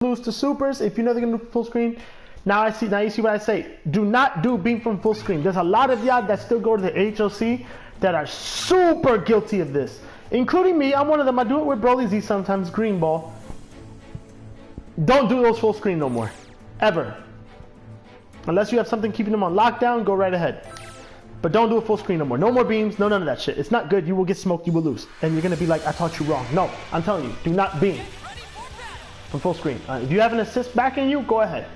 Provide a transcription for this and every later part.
lose to supers. If you know they're gonna do full screen, now you see what I say. Do not do beam from full screen. There's a lot of y'all that still go to the HOC that are super guilty of this, including me. I'm one of them. I do it with Broly Z sometimes. Green ball. Don't do those full screen no more, ever. Unless you have something keeping them on lockdown, go right ahead. But don't do a full screen no more. No more beams. No, none of that shit. It's not good. You will get smoked. You will lose, and you're gonna be like, I taught you wrong. No, I'm telling you, do not beam from full screen. If you have an assist back in you, go ahead.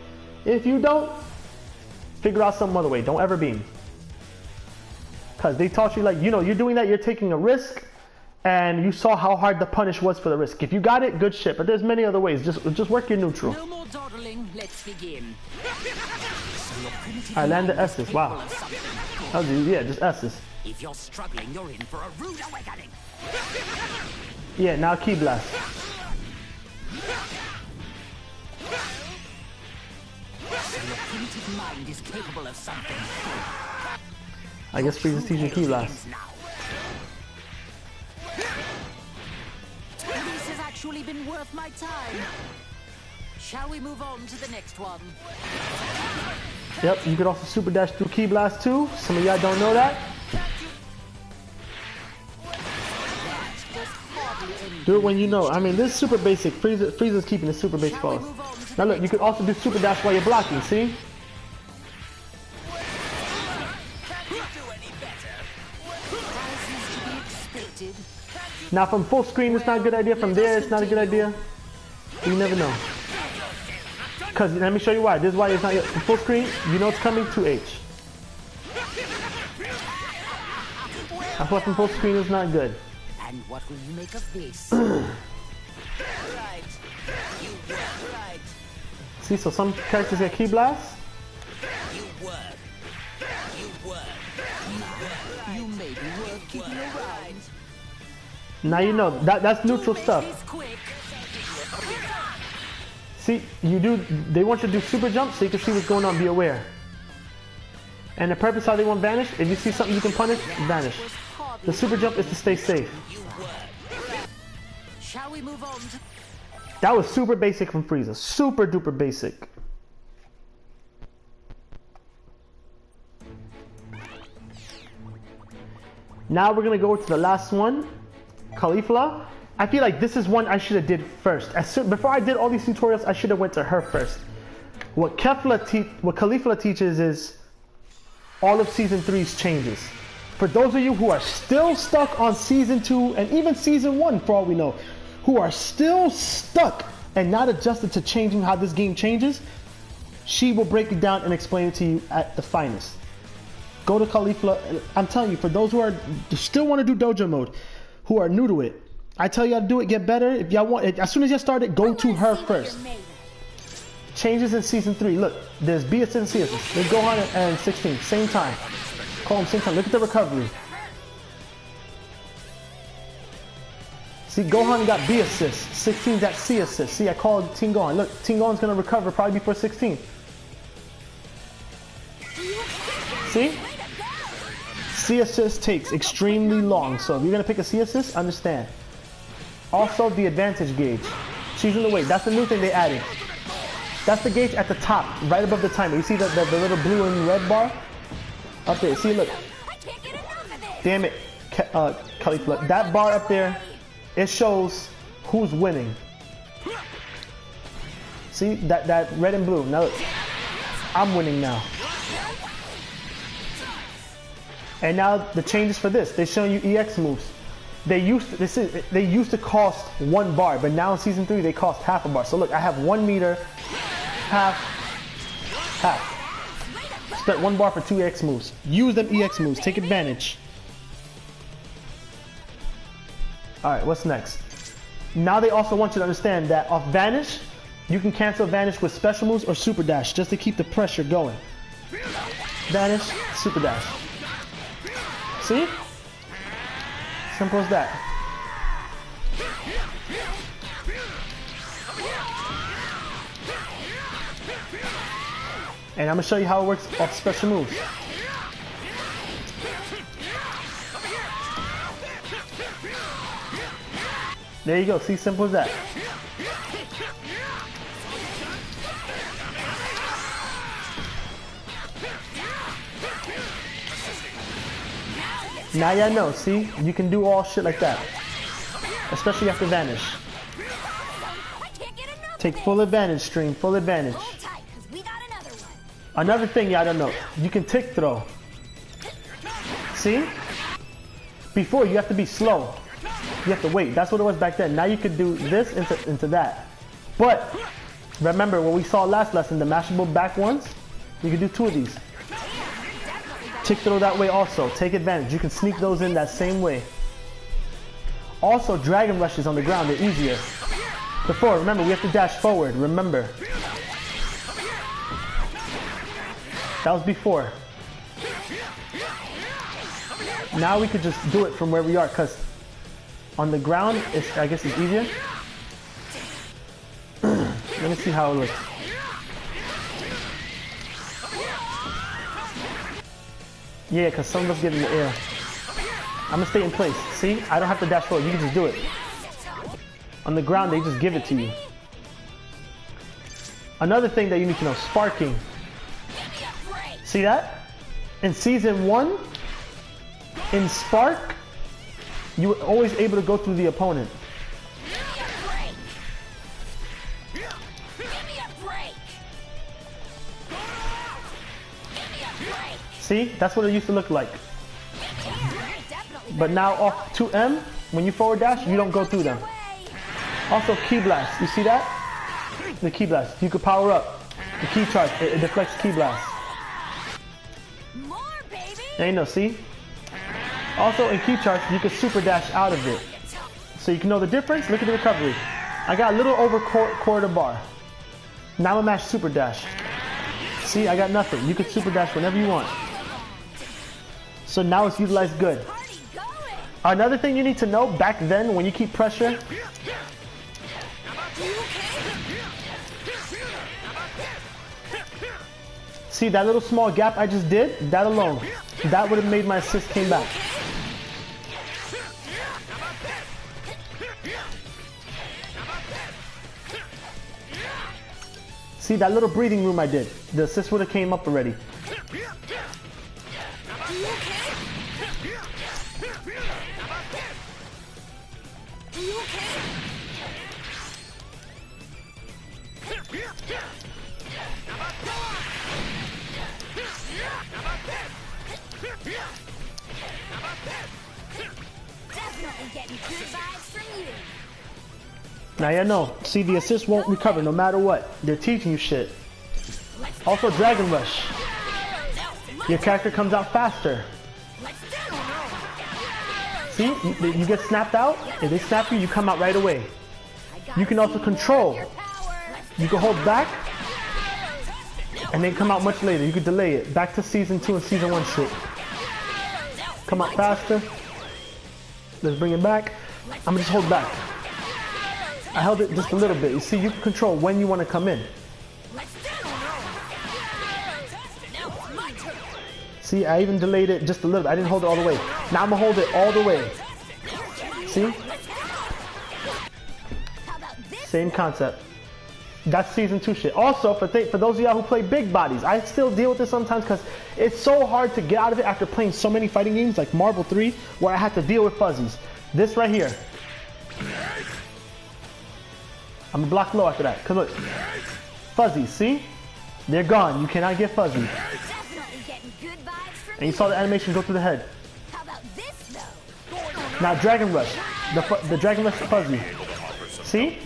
If you don't, figure out some other way. Don't ever beam. Because they taught you, like, you know, you're doing that, you're taking a risk, and you saw how hard the punish was for the risk. If you got it, good shit. But there's many other ways. Just work your neutral. No more dawdling. Let's begin. I landed S's. Wow. That was easy. Yeah, just S's. If you're struggling, you're in for a rude awakening. Yeah, now key blast. Your primitive mind is capable of something. I guess FighterZ teaching key blast. This has actually been worth my time. Shall we move on to the next one? Yep, you could also super dash through key blast too. Some of y'all don't know that. Do it when you know. I mean, this is super basic. FighterZ's keeping it super basic for us. Now look, you could also do super dash while you're blocking, see? Now from full screen, it's not a good idea. From there, it's not a good idea. You never know. Because let me show you why. This is why it's not yet. From full screen, you know it's coming 2H. That's why from full screen is not good. And what will you make of this? Right. See, so some characters get key blast. You may be worth keeping around. Now you know that's neutral stuff. See, they want you to do super jump so you can see what's going on, be aware. And the purpose how they want vanish, if you see something you can punish, vanish. The super jump is to stay safe. Shall we move on to... That was super basic from FighterZ. Super duper basic. Now we're gonna go to the last one, Caulifla. I feel like this is one I should have did first. Before I did all these tutorials, I should have went to her first. What Caulifla teaches is all of Season 3's changes. For those of you who are still stuck on Season 2 and even Season 1, for all we know, who are still stuck and not adjusted to changing how this game changes, she will break it down and explain it to you at the finest. Go to Caulifla. I'm telling you, for those who are still want to do dojo mode, who are new to it, I tell y'all to do it, get better. If y'all want, as soon as you start it, go to her first. Changes in Season 3. Look, there's B assist and C assist. There's Gohan and 16, same time. Call them same time. Look at the recovery. See, Gohan got B assist. 16 got C assist. See, I called Team Gohan. Look, Team Gohan's gonna recover probably before 16. See? C assist takes extremely long, so if you're gonna pick a C assist, understand. Also, the advantage gauge. She's in the way. That's the new thing they added. That's the gauge at the top, right above the timer. You see the little blue and red bar? Up there. See, look. Damn it, Caulifla. That bar up there, it shows who's winning. See, that red and blue. Now, look. I'm winning now. And now the changes for this. They're showing you EX moves. They used to cost 1 bar, but now in Season 3 they cost half a bar. So look, I have 1 meter, half. Spent 1 bar for 2 EX moves. Use them EX moves. Take advantage. All right, what's next? Now they also want you to understand that off vanish, you can cancel vanish with special moves or super dash just to keep the pressure going. Vanish, super dash. See? Simple as that. And I'm gonna show you how it works off special moves. There you go. See, simple as that. Now ya know, see? You can do all shit like that. Especially after vanish. Take full advantage, stream. Full advantage. Another thing y'all don't know. You can tick throw. See? Before, you have to be slow. You have to wait. That's what it was back then. Now you could do this into that. But, remember what we saw last lesson, the mashable back ones? You can do 2 of these. Tick throw that way also. Take advantage. You can sneak those in that same way. Also, dragon rushes on the ground. They're easier. Before, remember, we have to dash forward. Remember. That was before. Now we could just do it from where we are, because on the ground, I guess it's easier. Let me see how it looks. Yeah, because some of us get in the air. I'm going to stay in place. See? I don't have to dash forward. You can just do it. On the ground, they just give it to you. Another thing that you need to know, sparking. See that? In Season 1, in Spark, you were always able to go through the opponent. See? That's what it used to look like. But now off 2M, when you forward dash, you don't go through them. Also, Ki Blast. You see that? The Ki Blast. You could power up. The Ki Charge. It deflects Ki Blast. There you know, see? Also, in Ki Charge, you could super dash out of it. So you can know the difference. Look at the recovery. I got a little over quarter bar. Now I'm gonna mash super dash. See, I got nothing. You could super dash whenever you want. So now it's utilized good. Another thing you need to know, back then when you keep pressure, see that little small gap I just did? That alone, that would have made my assist came back. See that little breathing room I did? The assist would have came up already. Now you know. See, the assist won't recover no matter what. They're teaching you shit. Also, Dragon Rush. Your character comes out faster. See, you get snapped out. If they snap you, you come out right away. You can also control. You can hold back and then come out much later. You can delay it. Back to Season 2 and Season 1 shit. Come out faster. Let's bring it back. I'm gonna just hold back. I held it just a little bit. You see, you can control when you want to come in. See, I even delayed it just a little bit. I didn't hold it all the way. Now I'm gonna hold it all the way. See? Same concept. That's Season 2 shit. Also, for those of y'all who play big bodies, I still deal with this sometimes because it's so hard to get out of it after playing so many fighting games like Marvel 3 where I had to deal with fuzzies. This right here. I'm gonna block low after that. Cause look, fuzzies, see? They're gone. You cannot get fuzzy. And you saw the animation go through the head. Now Dragon Rush. The Dragon Rush fuzzy. See?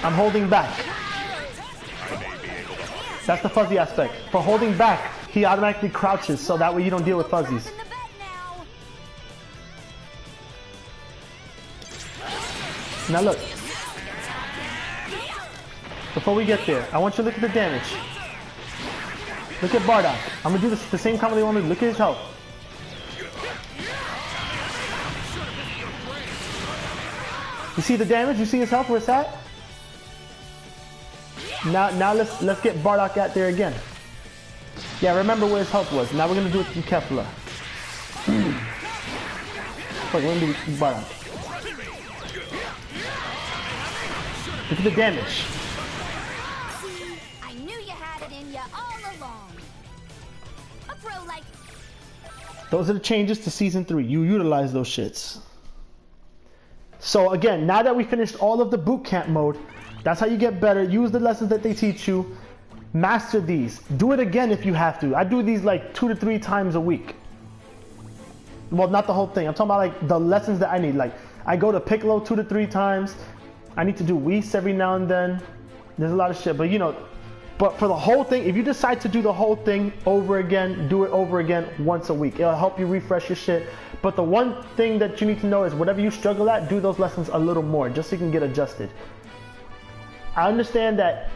I'm holding back. That's the fuzzy aspect. For holding back, he automatically crouches so that way you don't deal with fuzzies. Now look. Before we get there, I want you to look at the damage. Look at Bardock. I'm gonna do this the same combo they want me to. Look at his health. You see the damage? You see his health where it's at? Now let's get Bardock out there again. Yeah, remember where his health was. Now we're gonna do it through Kefla. Wait, we're gonna do Bardock. Look at the damage. I knew you had it in you all along. A pro like Those are the changes to Season 3. You utilize those shits. So again, now that we finished all of the bootcamp mode, that's how you get better. Use the lessons that they teach you. Master these. Do it again if you have to. I do these like 2 to 3 times a week. Well, not the whole thing. I'm talking about like the lessons that I need. Like I go to Piccolo 2 to 3 times. I need to do Whis every now and then. There's a lot of shit, but you know, but for the whole thing, if you decide to do the whole thing over again, do it over again once a week. It'll help you refresh your shit. But the one thing that you need to know is whatever you struggle at, do those lessons a little more, just so you can get adjusted. I understand that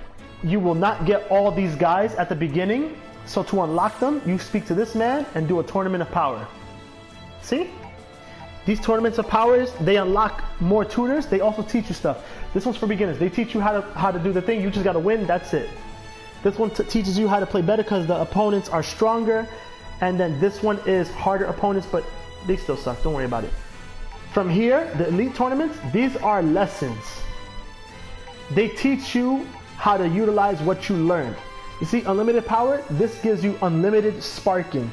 you will not get all these guys at the beginning, so to unlock them, you speak to this man and do a tournament of power. See? These tournaments of powers, they unlock more tutors. They also teach you stuff. This one's for beginners. They teach you how to do the thing. You just gotta win. That's it. This one teaches you how to play better because the opponents are stronger, and then this one is harder opponents, but they still suck. Don't worry about it. From here, the elite tournaments, these are lessons. They teach you how to utilize what you learned. You see, unlimited power, this gives you unlimited sparking.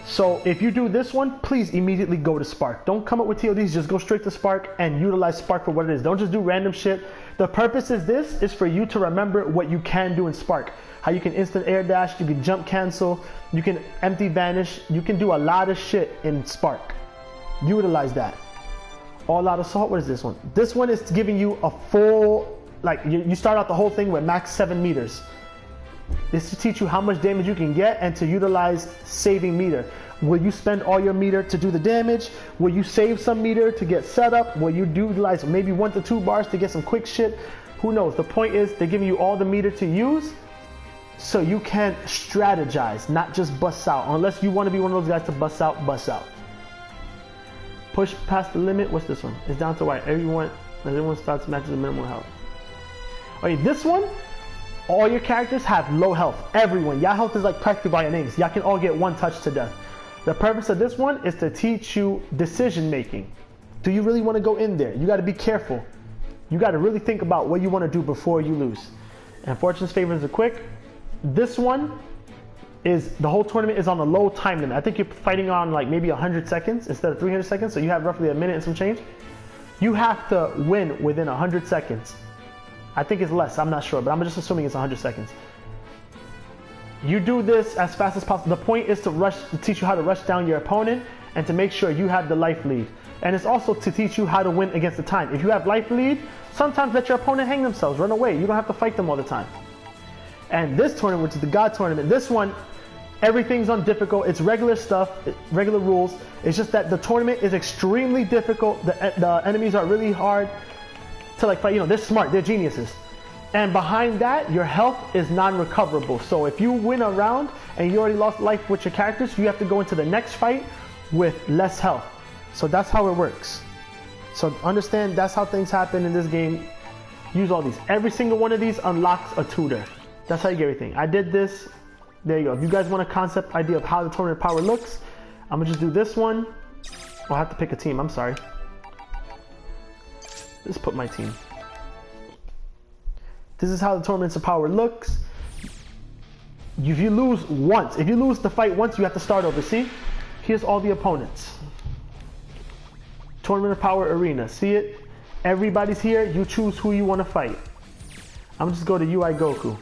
So if you do this one, please immediately go to Spark. Don't come up with TODs, just go straight to Spark and utilize Spark for what it is. Don't just do random shit. The purpose is this is for you to remember what you can do in Spark. How you can instant air dash, you can jump cancel, you can empty vanish, you can do a lot of shit in Spark. Utilize that. All out assault, what is this one? This one is giving you a full, like you start out the whole thing with max 7 meters. This is to teach you how much damage you can get and to utilize saving meter. Will you spend all your meter to do the damage? Will you save some meter to get set up? Will you utilize maybe 1 to 2 bars to get some quick shit? Who knows? The point is they're giving you all the meter to use so you can strategize, not just bust out. Unless you want to be one of those guys to bust out, bust out. Push past the limit. What's this one? It's down to white. Everyone starts matches the minimum health. Okay, this one, all your characters have low health. Everyone. Y'all health is like practically by your names. Y'all can all get 1 touch to death. The purpose of this one is to teach you decision making. Do you really want to go in there? You got to be careful. You got to really think about what you want to do before you lose. And Fortune's favors are quick. This one is, the whole tournament is on a low time limit. I think you're fighting on like maybe 100 seconds instead of 300 seconds. So you have roughly a minute and some change. You have to win within 100 seconds. I think it's less, I'm not sure, but I'm just assuming it's 100 seconds. You do this as fast as possible. The point is to teach you how to rush down your opponent and to make sure you have the life lead. And it's also to teach you how to win against the time. If you have life lead, sometimes let your opponent hang themselves, run away. You don't have to fight them all the time. And this tournament, which is the God tournament, this one, everything's on difficult. It's regular stuff, regular rules. It's just that the tournament is extremely difficult. The enemies are really hard to like fight. You know, they're smart, they're geniuses. And behind that, your health is non-recoverable. So if you win a round and you already lost life with your characters, you have to go into the next fight with less health. So that's how it works. So understand that's how things happen in this game. Use all these. Every single one of these unlocks a tutor. That's how you get everything. I did this. There you go. If you guys want a concept idea of how the tournament power looks, I'm gonna just do this one. I'll have to pick a team, I'm sorry. Let's put my team. This is how the tournaments of power looks. If you lose once, if you lose the fight once, you have to start over. See? Here's all the opponents. Tournament of Power Arena. See it? Everybody's here. You choose who you want to fight. I'm just go to UI Goku.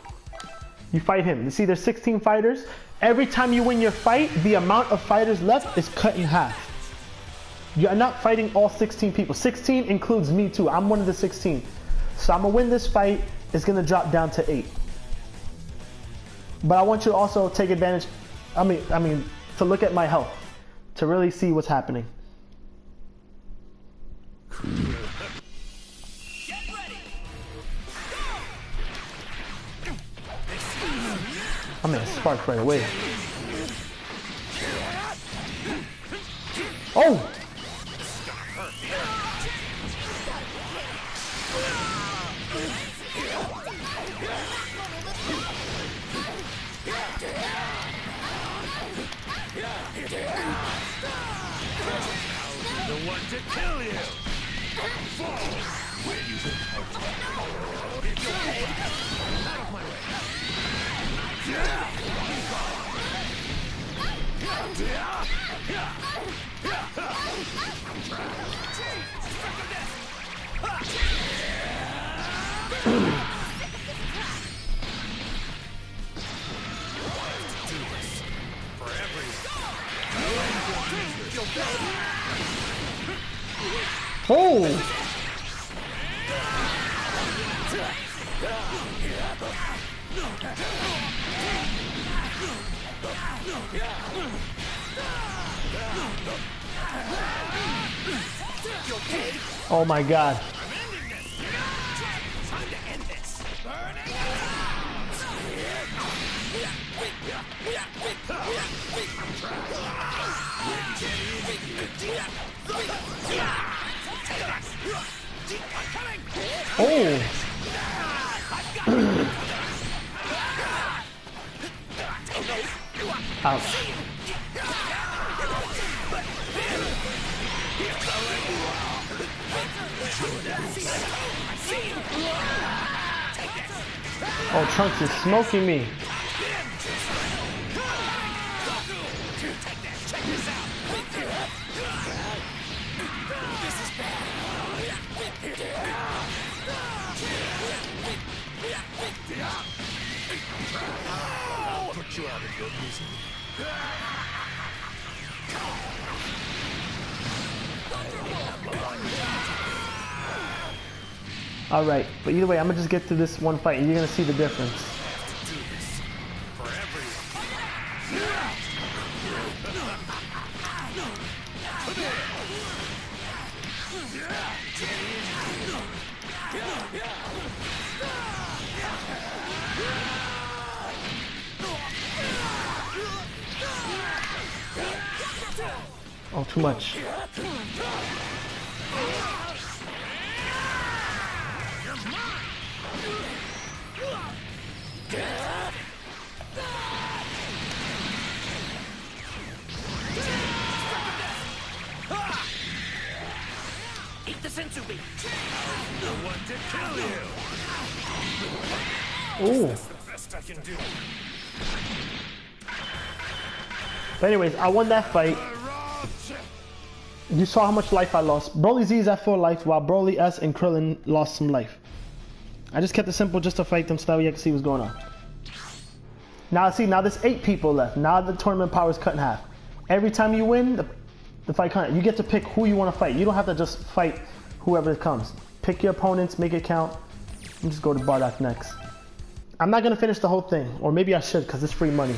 You fight him. You see there's 16 fighters. Every time you win your fight, the amount of fighters left is cut in half. You're not fighting all 16 people. 16 includes me too. I'm one of the 16. So I'm gonna win this fight. It's gonna drop down to 8. But I want you to also take advantage, I mean, to look at my health, to really see what's happening. Get ready. I'm gonna spark right away. Oh! The one to kill you. Where you out of my way. Oh! Oh my god. Oh! Ouch. Oh, Trunks is smoking me. Put you out of your misery. Alright, but either way, I'm gonna just get to this one fight and you're gonna see the difference. Do this for everyone. Oh, too much. Eat the sensu bean. The one to kill you. Ooh. That's the best I can do. But anyways, I won that fight. You saw how much life I lost. Broly Z is at full life, while Broly S and Krillin lost some life. I just kept it simple just to fight them so that way you can see what's going on. Now see, now there's 8 people left. Now the tournament power is cut in half. Every time you win, the fight counts. You get to pick who you want to fight. You don't have to just fight whoever comes. Pick your opponents, make it count, and just go to Bardock next. I'm not gonna finish the whole thing, or maybe I should because it's free money.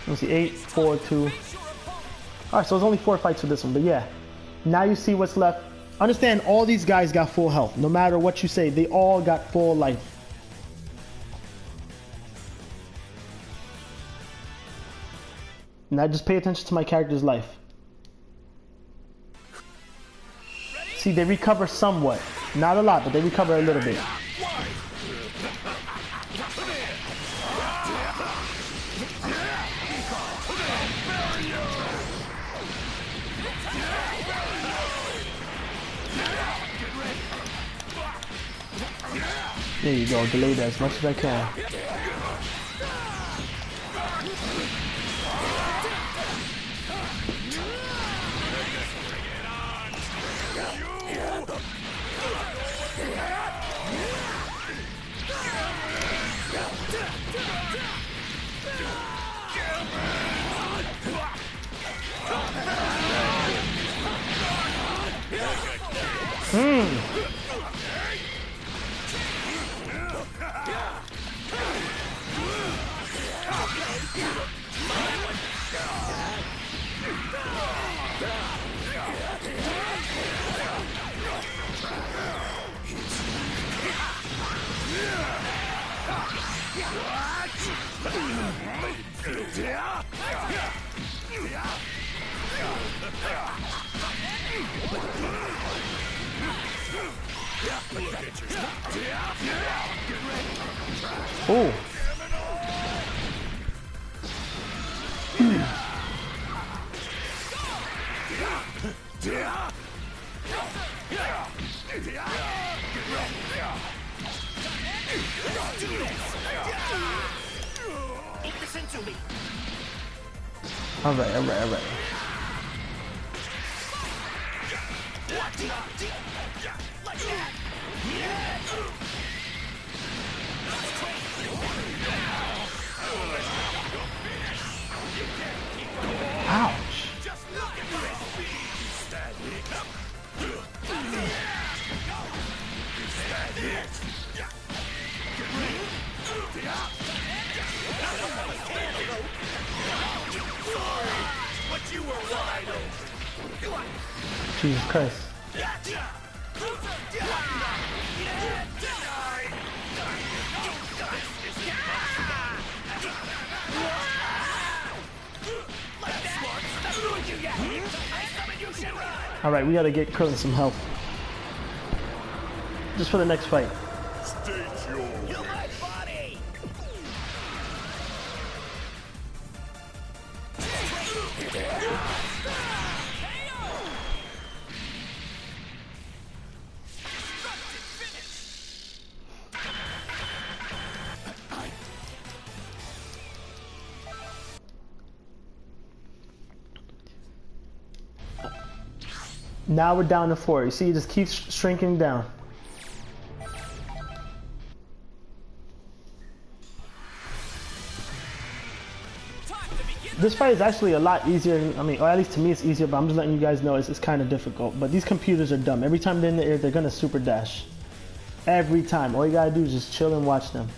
Let's see, 8, 4, 2. Alright, so there's only 4 fights for this one, but yeah. Now you see what's left. Understand, all these guys got full health. No matter what you say, they all got full life. Now just pay attention to my character's life. See, they recover somewhat. Not a lot, but they recover a little bit. There you go, delay that as much as I can. Oh. All right. Ouch. Jesus Christ. Alright, we gotta get Curtin some help. Just for the next fight. Now we're down to 4. You see, it just keeps shrinking down. This fight is actually a lot easier. I mean, or at least to me it's easier, but I'm just letting you guys know it's kind of difficult. But these computers are dumb. Every time they're in the air, they're gonna super dash. Every time. All you gotta do is just chill and watch them.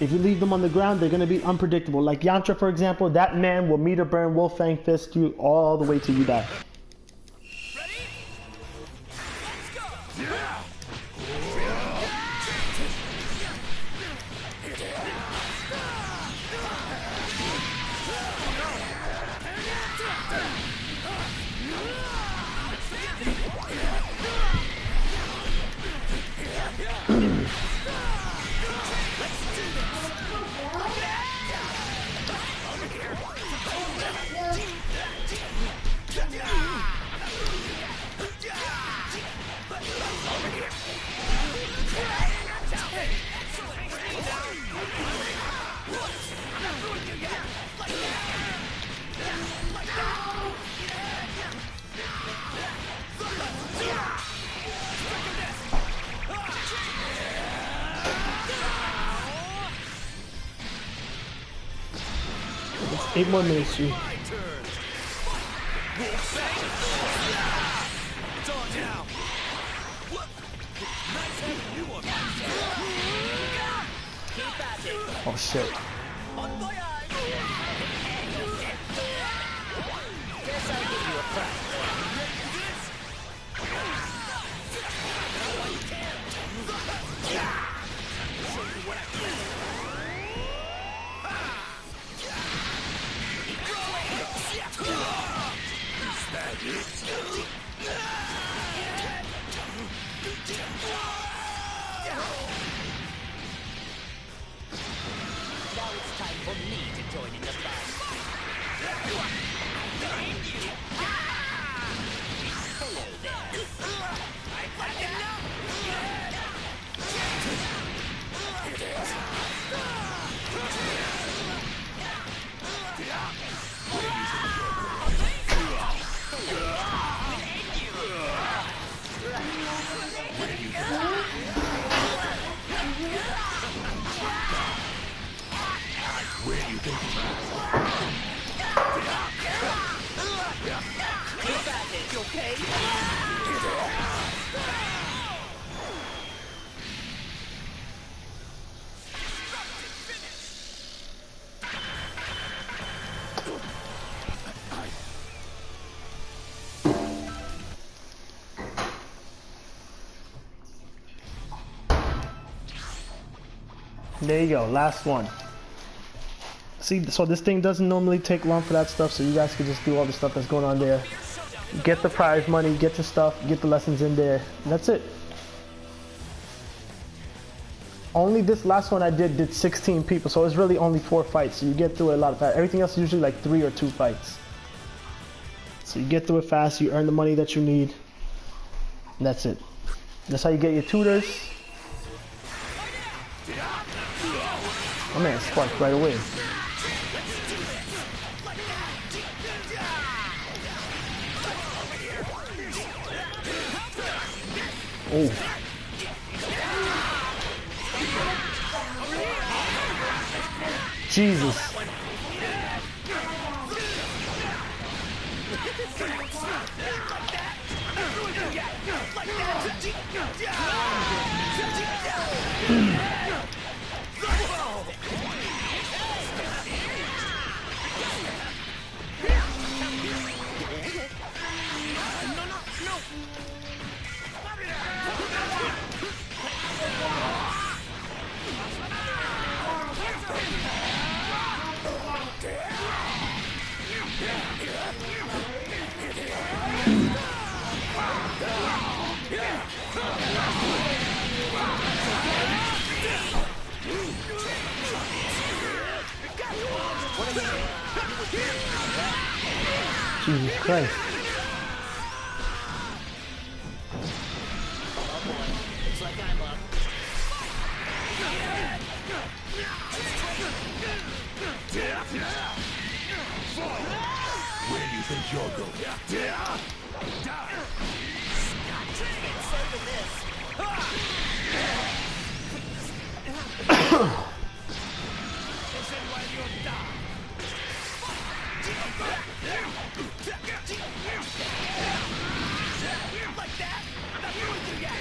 If you leave them on the ground, they're gonna be unpredictable. Like Yantra, for example, that man will meter burn, Wolfang Fist you all the way till you die. It's 8 more minutes, G. Oh shit. There you go, last one. See, so this thing doesn't normally take long for that stuff, so you guys can just do all the stuff that's going on there. Get the prize money, get your stuff, get the lessons in there. That's it. Only this last one I did 16 people, so it's really only 4 fights, so you get through it a lot fast. Everything else is usually like 3 or 2 fights. So you get through it fast, you earn the money that you need, and that's it. That's how you get your tutors. Oh man, sparked right away. Oh. Jesus. Jesus Christ. Looks like I'm up. Where do you think you're going? Like that? That's what you get.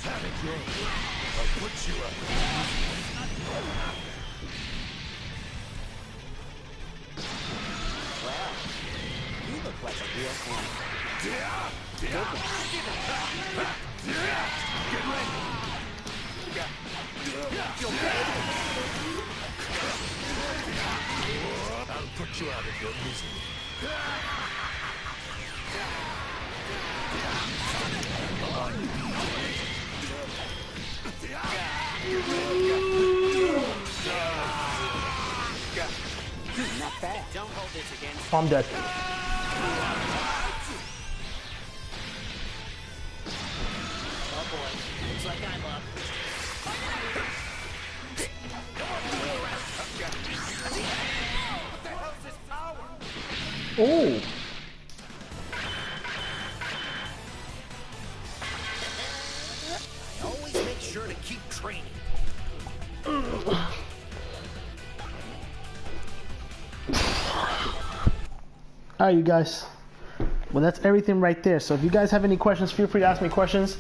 Have it your way. I'll put you up. Well, you look like a real one. Get ready. I'll put you out of your misery. Not bad. Don't hold this against I'm dead. Oh boy. Looks like I'm up. What the hell's this power? Oh. I always make sure to keep training. Alright, you guys. Well, that's everything right there. So if you guys have any questions, feel free to ask me questions.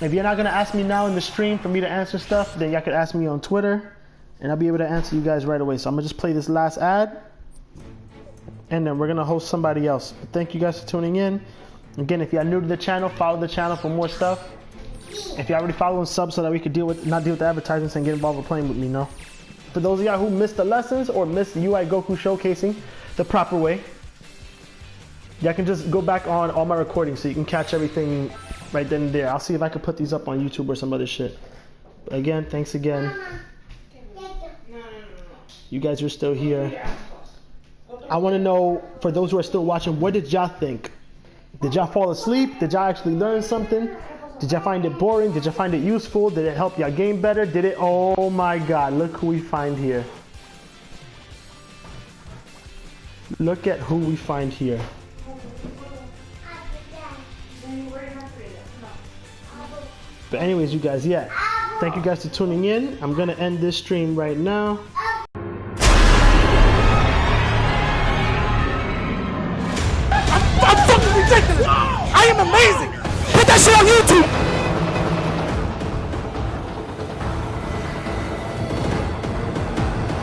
If you're not going to ask me now in the stream for me to answer stuff, then y'all could ask me on Twitter, and I'll be able to answer you guys right away. So I'm going to just play this last ad, and then we're going to host somebody else. But thank you guys for tuning in. Again, if you're new to the channel, follow the channel for more stuff. If you're already following, sub so that we could not deal with the advertisements and get involved with playing with me, no? For those of y'all who missed the lessons or missed UI Goku showcasing the proper way, y'all can just go back on all my recordings so you can catch everything right then and there. I'll see if I can put these up on YouTube or some other shit. But again, thanks again. You guys are still here. I want to know, for those who are still watching, what did y'all think? Did y'all fall asleep? Did y'all actually learn something? Did y'all find it boring? Did y'all find it useful? Did it help y'all game better? Did it? Oh my God, look who we find here. Look at who we find here. But anyways, you guys, yeah. Thank you guys for tuning in. I'm going to end this stream right now. I'm fucking ridiculous. I am amazing. Put that shit on YouTube.